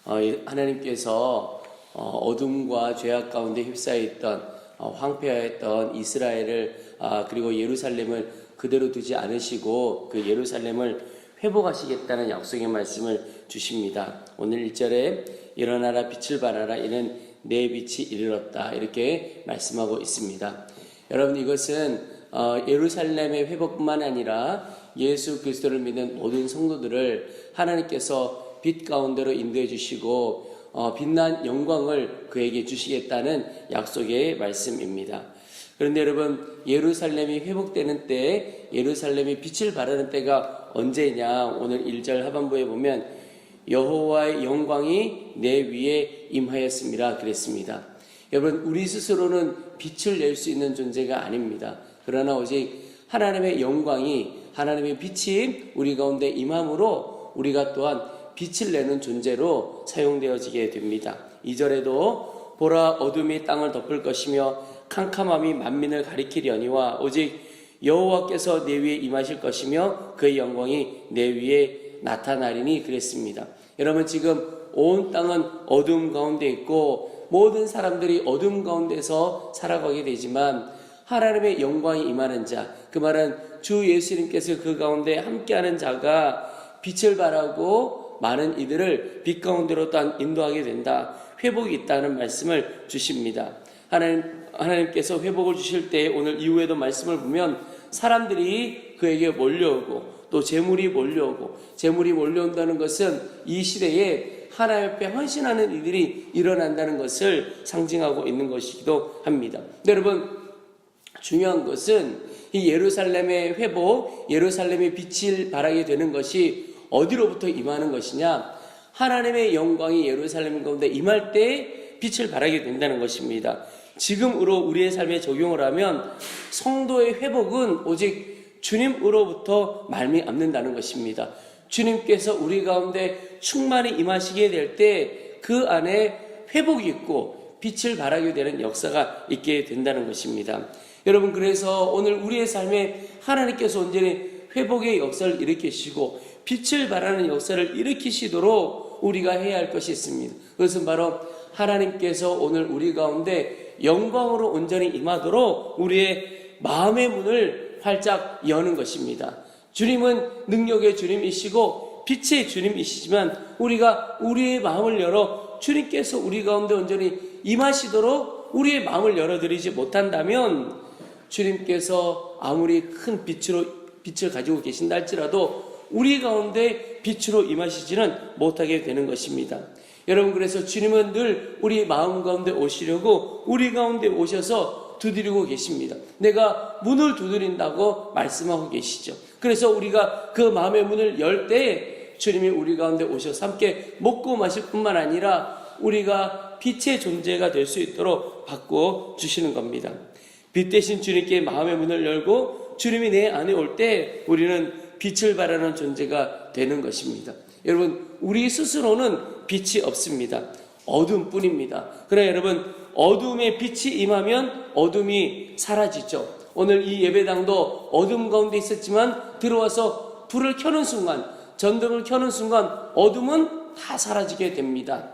하나님께서 어둠과 죄악 가운데 휩싸여 있던 황폐하였던 이스라엘을 그리고 예루살렘을 그대로 두지 않으시고 그 예루살렘을 회복하시겠다는 약속의 말씀을 주십니다. 오늘 1절에 일어나라 빛을 발하라 이는 내 빛이 이르렀다 이렇게 말씀하고 있습니다. 여러분, 이것은 예루살렘의 회복뿐만 아니라 예수 그리스도를 믿는 모든 성도들을 하나님께서 빛 가운데로 인도해 주시고 빛난 영광을 그에게 주시겠다는 약속의 말씀입니다. 그런데 여러분, 예루살렘이 회복되는 때, 예루살렘이 빛을 발하는 때가 언제냐? 오늘 1절 하반부에 보면 여호와의 영광이 내 위에 임하였습니다 그랬습니다. 여러분, 우리 스스로는 빛을 낼 수 있는 존재가 아닙니다. 그러나 오직 하나님의 영광이, 하나님의 빛이 우리 가운데 임함으로 우리가 또한 빛을 내는 존재로 사용되어지게 됩니다. 2절에도 보라 어둠이 땅을 덮을 것이며 캄캄함이 만민을 가리키려니와 오직 여호와께서 내 위에 임하실 것이며 그의 영광이 내 위에 나타나리니 그랬습니다. 여러분, 지금 온 땅은 어둠 가운데 있고 모든 사람들이 어둠 가운데서 살아가게 되지만 하나님의 영광이 임하는 자, 그 말은 주 예수님께서 그 가운데 함께하는 자가 빛을 발하고 많은 이들을 빛 가운데로 또한 인도하게 된다. 회복이 있다는 말씀을 주십니다. 하나님께서 회복을 주실 때 오늘 이후에도 말씀을 보면 사람들이 그에게 몰려오고 또 재물이 몰려온다는 것은 이 시대에 하나님 앞에 헌신하는 이들이 일어난다는 것을 상징하고 있는 것이기도 합니다. 여러분, 중요한 것은 이 예루살렘의 회복, 예루살렘의 빛을 발하게 되는 것이 어디로부터 임하는 것이냐? 하나님의 영광이 예루살렘 가운데 임할 때 빛을 발하게 된다는 것입니다. 지금으로 우리의 삶에 적용을 하면 성도의 회복은 오직 주님으로부터 말미암는다는 것입니다. 주님께서 우리 가운데 충만히 임하시게 될 때 그 안에 회복이 있고 빛을 발하게 되는 역사가 있게 된다는 것입니다. 여러분, 그래서 오늘 우리의 삶에 하나님께서 온전히 회복의 역사를 일으키시고 빛을 발하는 역사를 일으키시도록 우리가 해야 할 것이 있습니다. 그것은 바로 하나님께서 오늘 우리 가운데 영광으로 온전히 임하도록 우리의 마음의 문을 활짝 여는 것입니다. 주님은 능력의 주님이시고 빛의 주님이시지만 우리가 우리의 마음을 열어 주님께서 우리 가운데 온전히 임하시도록 우리의 마음을 열어드리지 못한다면 주님께서 아무리 큰 빛을 가지고 계신다 할지라도 우리 가운데 빛으로 임하시지는 못하게 되는 것입니다. 여러분, 그래서 주님은 늘 우리 마음 가운데 오시려고 우리 가운데 오셔서 두드리고 계십니다. 내가 문을 두드린다고 말씀하고 계시죠. 그래서 우리가 그 마음의 문을 열 때 주님이 우리 가운데 오셔서 함께 먹고 마실 뿐만 아니라 우리가 빛의 존재가 될 수 있도록 바꾸어 주시는 겁니다. 빛 대신 주님께 마음의 문을 열고 주님이 내 안에 올 때 우리는 빛을 발하는 존재가 되는 것입니다. 여러분, 우리 스스로는 빛이 없습니다. 어둠뿐입니다. 그러나 여러분, 어둠에 빛이 임하면 어둠이 사라지죠. 오늘 이 예배당도 어둠 가운데 있었지만 들어와서 불을 켜는 순간, 전등을 켜는 순간 어둠은 다 사라지게 됩니다.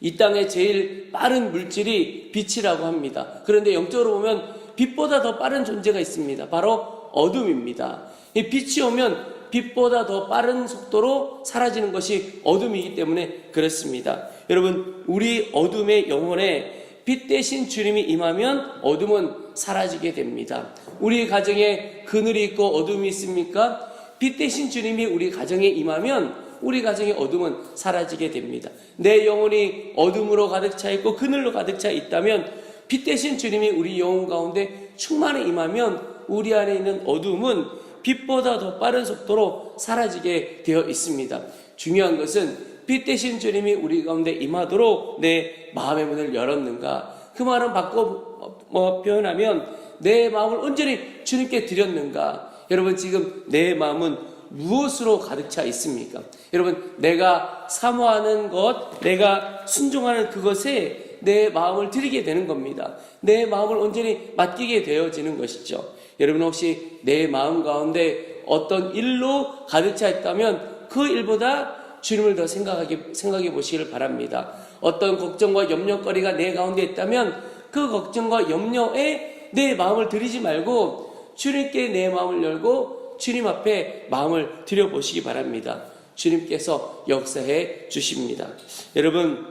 이 땅에 제일 빠른 물질이 빛이라고 합니다. 그런데 영적으로 보면 빛보다 더 빠른 존재가 있습니다. 바로 어둠입니다. 이 빛이 오면 빛보다 더 빠른 속도로 사라지는 것이 어둠이기 때문에 그렇습니다. 여러분, 우리 어둠의 영혼에 빛 대신 주님이 임하면 어둠은 사라지게 됩니다. 우리 가정에 그늘이 있고 어둠이 있습니까? 빛 대신 주님이 우리 가정에 임하면 우리 가정의 어둠은 사라지게 됩니다. 내 영혼이 어둠으로 가득 차 있고 그늘로 가득 차 있다면 빛 대신 주님이 우리 영혼 가운데 충만히 임하면 우리 안에 있는 어둠은 빛보다 더 빠른 속도로 사라지게 되어 있습니다. 중요한 것은 빛 대신 주님이 우리 가운데 임하도록 내 마음의 문을 열었는가? 그 말은 바꿔 표현하면 내 마음을 온전히 주님께 드렸는가? 여러분, 지금 내 마음은 무엇으로 가득 차 있습니까? 여러분, 내가 사모하는 것, 내가 순종하는 그것에 내 마음을 드리게 되는 겁니다. 내 마음을 온전히 맡기게 되어지는 것이죠. 여러분, 혹시 내 마음 가운데 어떤 일로 가득 차 있다면 그 일보다 주님을 더 생각해 보시길 바랍니다. 어떤 걱정과 염려거리가 내 가운데 있다면 그 걱정과 염려에 내 마음을 들이지 말고 주님께 내 마음을 열고 주님 앞에 마음을 들여보시기 바랍니다. 주님께서 역사해 주십니다. 여러분,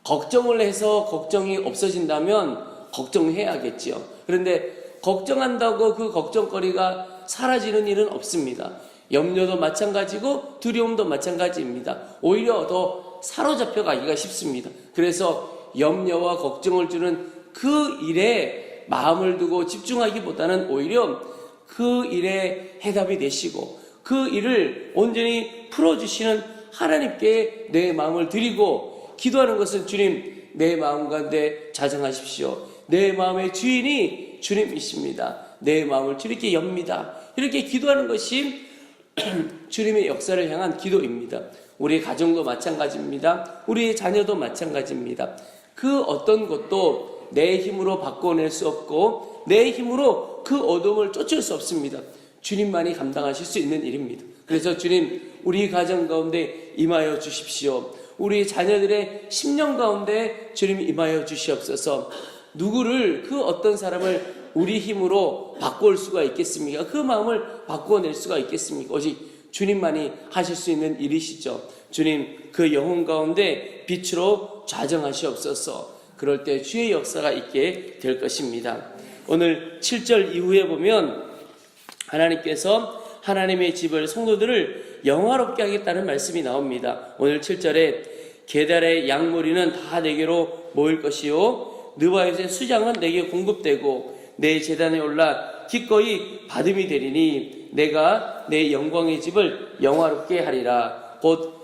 걱정을 해서 걱정이 없어진다면 걱정해야겠죠. 그런데 걱정한다고 그 걱정거리가 사라지는 일은 없습니다. 염려도 마찬가지고 두려움도 마찬가지입니다. 오히려 더 사로잡혀 가기가 쉽습니다. 그래서 염려와 걱정을 주는 그 일에 마음을 두고 집중하기보다는 오히려 그 일에 해답이 되시고 그 일을 온전히 풀어주시는 하나님께 내 마음을 드리고 기도하는 것은 주님, 내 마음 가운데 자정하십시오. 내 마음의 주인이 주님이십니다. 내 마음을 주님께 엽니다. 이렇게 기도하는 것이 주님의 역사를 향한 기도입니다. 우리 가정도 마찬가지입니다. 우리 자녀도 마찬가지입니다. 그 어떤 것도 내 힘으로 바꿔낼 수 없고 내 힘으로 그 어둠을 쫓을 수 없습니다. 주님만이 감당하실 수 있는 일입니다. 그래서 주님, 우리 가정 가운데 임하여 주십시오. 우리 자녀들의 심령 가운데 주님 임하여 주시옵소서. 누구를, 그 어떤 사람을 우리 힘으로 바꿀 수가 있겠습니까? 그 마음을 바꿔낼 수가 있겠습니까? 오직 주님만이 하실 수 있는 일이시죠. 주님, 그 영혼 가운데 빛으로 좌정하시옵소서. 그럴 때 주의 역사가 있게 될 것입니다. 오늘 7절 이후에 보면 하나님께서 하나님의 집을, 성도들을 영화롭게 하겠다는 말씀이 나옵니다. 오늘 7절에 게달의 양무리는 다 내게로 모일 것이요 느바요의 수장은 내게 공급되고 내 제단에 올라 기꺼이 받음이 되리니 내가 내 영광의 집을 영화롭게 하리라. 곧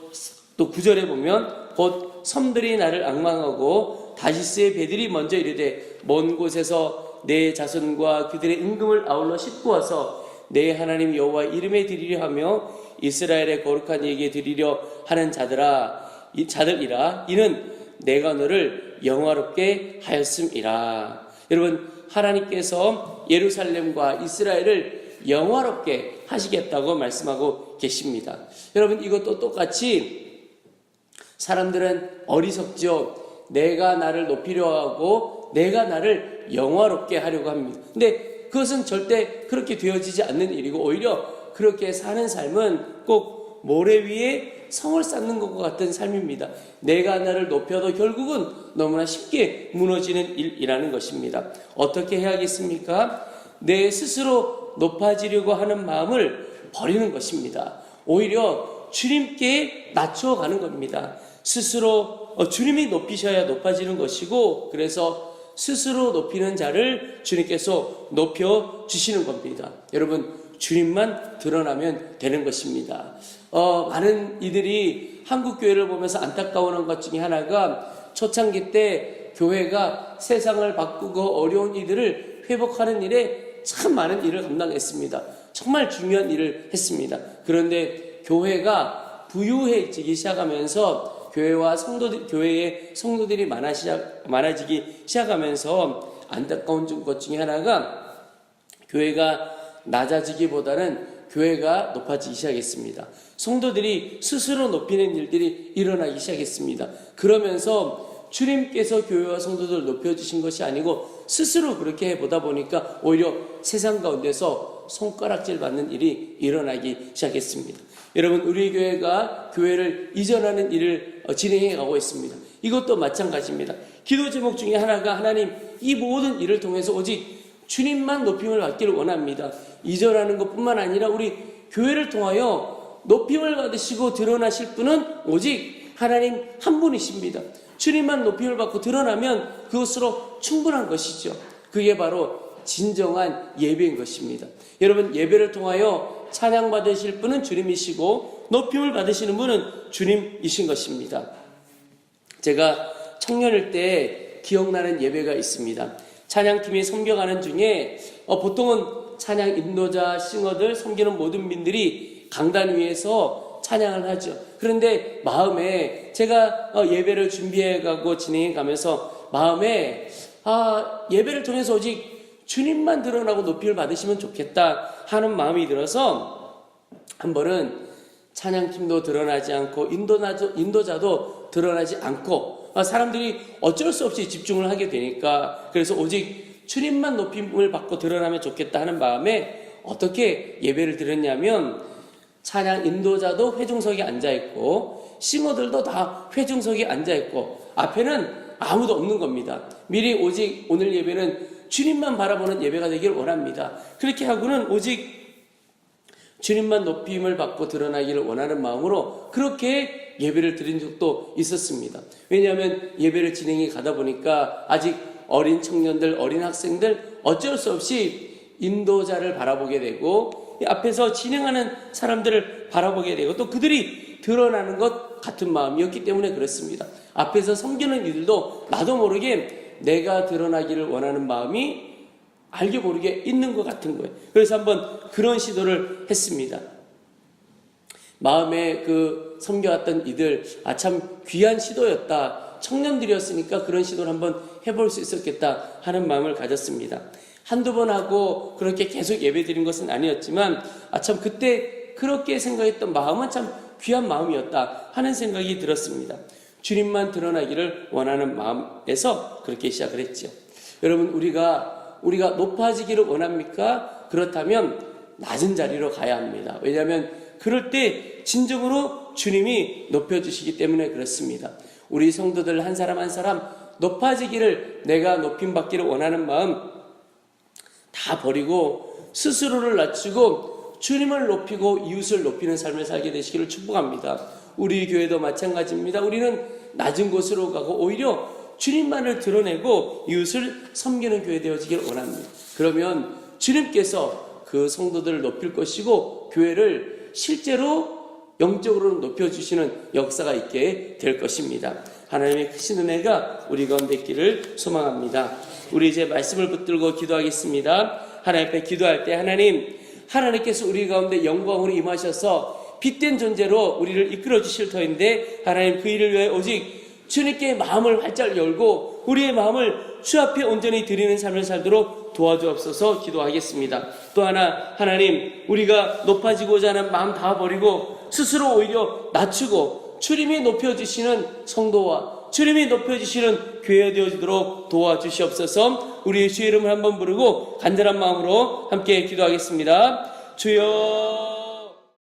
또 9절에 보면 곧 섬들이 나를 앙망하고 다시스의 배들이 먼저 이르되 먼 곳에서 내 자손과 그들의 임금을 아울러 싣고 와서 내 하나님 여호와 이름에 드리려 하며 이스라엘의 거룩한 이에게 드리려 하는 자들이라. 이는 내가 너를 영화롭게 하였음이라. 여러분, 하나님께서 예루살렘과 이스라엘을 영화롭게 하시겠다고 말씀하고 계십니다. 여러분, 이것도 똑같이 사람들은 어리석죠. 내가 나를 높이려 하고 내가 나를 영화롭게 하려고 합니다. 근데 그것은 절대 그렇게 되어지지 않는 일이고 오히려 그렇게 사는 삶은 꼭 모래 위에 성을 쌓는 것과 같은 삶입니다. 내가 나를 높여도 결국은 너무나 쉽게 무너지는 일이라는 것입니다. 어떻게 해야겠습니까? 내 스스로 높아지려고 하는 마음을 버리는 것입니다. 오히려 주님께 낮춰가는 겁니다. 스스로 주님이 높이셔야 높아지는 것이고, 그래서 스스로 높이는 자를 주님께서 높여주시는 겁니다. 여러분, 주님만 드러나면 되는 것입니다. 많은 이들이 한국교회를 보면서 안타까워하는 것 중에 하나가 초창기 때 교회가 세상을 바꾸고 어려운 이들을 회복하는 일에 참 많은 일을 감당했습니다. 정말 중요한 일을 했습니다. 그런데 교회가 부유해지기 시작하면서 교회의 성도들이 많아지기 시작하면서 안타까운 것 중에 하나가 교회가 낮아지기보다는 교회가 높아지기 시작했습니다. 성도들이 스스로 높이는 일들이 일어나기 시작했습니다. 그러면서 주님께서 교회와 성도들을 높여주신 것이 아니고 스스로 그렇게 해보다 보니까 오히려 세상 가운데서 손가락질 받는 일이 일어나기 시작했습니다. 여러분, 우리 교회가 교회를 이전하는 일을 진행해 가고 있습니다. 이것도 마찬가지입니다. 기도 제목 중에 하나가 하나님, 이 모든 일을 통해서 오직 주님만 높임을 받기를 원합니다. 이전하는 것뿐만 아니라 우리 교회를 통하여 높임을 받으시고 드러나실 분은 오직 하나님 한 분이십니다. 주님만 높임을 받고 드러나면 그것으로 충분한 것이죠. 그게 바로 진정한 예배인 것입니다. 여러분, 예배를 통하여 찬양 받으실 분은 주님이시고 높임을 받으시는 분은 주님이신 것입니다. 제가 청년일 때 기억나는 예배가 있습니다. 찬양팀이 섬겨가는 중에 보통은 찬양 인도자, 싱어들, 섬기는 모든 분들이 강단 위에서 찬양을 하죠. 그런데 마음에 제가 예배를 준비해가고 진행해가면서 마음에 예배를 통해서 오직 주님만 드러나고 높임을 받으시면 좋겠다 하는 마음이 들어서 한 번은 찬양팀도 드러나지 않고 인도자도 드러나지 않고 사람들이 어쩔 수 없이 집중을 하게 되니까 그래서 오직 주님만 높임을 받고 드러나면 좋겠다 하는 마음에 어떻게 예배를 드렸냐면 찬양 인도자도 회중석에 앉아있고 싱어들도 다 회중석에 앉아있고 앞에는 아무도 없는 겁니다. 미리 오직 오늘 예배는 주님만 바라보는 예배가 되길 원합니다. 그렇게 하고는 오직 주님만 높임을 받고 드러나기를 원하는 마음으로 그렇게 예배를 드린 적도 있었습니다. 왜냐하면 예배를 진행해 가다 보니까 아직 어린 청년들, 어린 학생들 어쩔 수 없이 인도자를 바라보게 되고 앞에서 진행하는 사람들을 바라보게 되고 또 그들이 드러나는 것 같은 마음이었기 때문에 그렇습니다. 앞에서 섬기는 이들도 나도 모르게 내가 드러나기를 원하는 마음이 알게 모르게 있는 것 같은 거예요. 그래서 한번 그런 시도를 했습니다. 마음에 섬겨왔던 이들 참 귀한 시도였다. 청년들이었으니까 그런 시도를 한번 해볼 수 있었겠다 하는 마음을 가졌습니다. 한두 번 하고 그렇게 계속 예배 드린 것은 아니었지만 참 그때 그렇게 생각했던 마음은 참 귀한 마음이었다 하는 생각이 들었습니다. 주님만 드러나기를 원하는 마음에서 그렇게 시작을 했죠. 여러분 우리가 높아지기를 원합니까? 그렇다면 낮은 자리로 가야 합니다. 왜냐하면 그럴 때 진정으로 주님이 높여주시기 때문에 그렇습니다. 우리 성도들 한 사람 한 사람 높아지기를 내가 높임받기를 원하는 마음 다 버리고 스스로를 낮추고 주님을 높이고 이웃을 높이는 삶을 살게 되시기를 축복합니다. 우리 교회도 마찬가지입니다. 우리는 낮은 곳으로 가고 오히려 주님만을 드러내고 이웃을 섬기는 교회 되어지기를 원합니다. 그러면 주님께서 그 성도들을 높일 것이고 교회를 실제로 영적으로 높여주시는 역사가 있게 될 것입니다. 하나님의 크신 은혜가 우리 가운데 있기를 소망합니다. 우리 이제 말씀을 붙들고 기도하겠습니다. 하나님 앞에 기도할 때 하나님께서 우리 가운데 영광으로 임하셔서 빛된 존재로 우리를 이끌어 주실 터인데 하나님 그 일을 위해 오직 주님께 마음을 활짝 열고 우리의 마음을 주 앞에 온전히 드리는 삶을 살도록 도와주옵소서 기도하겠습니다. 또 하나 하나님 우리가 높아지고자 하는 마음 다 버리고 스스로 오히려 낮추고 주님이 높여주시는 성도와 주님이 높여주시는 교회 되어지도록 도와주시옵소서. 우리의 주의 이름을 한번 부르고 간절한 마음으로 함께 기도하겠습니다. 주여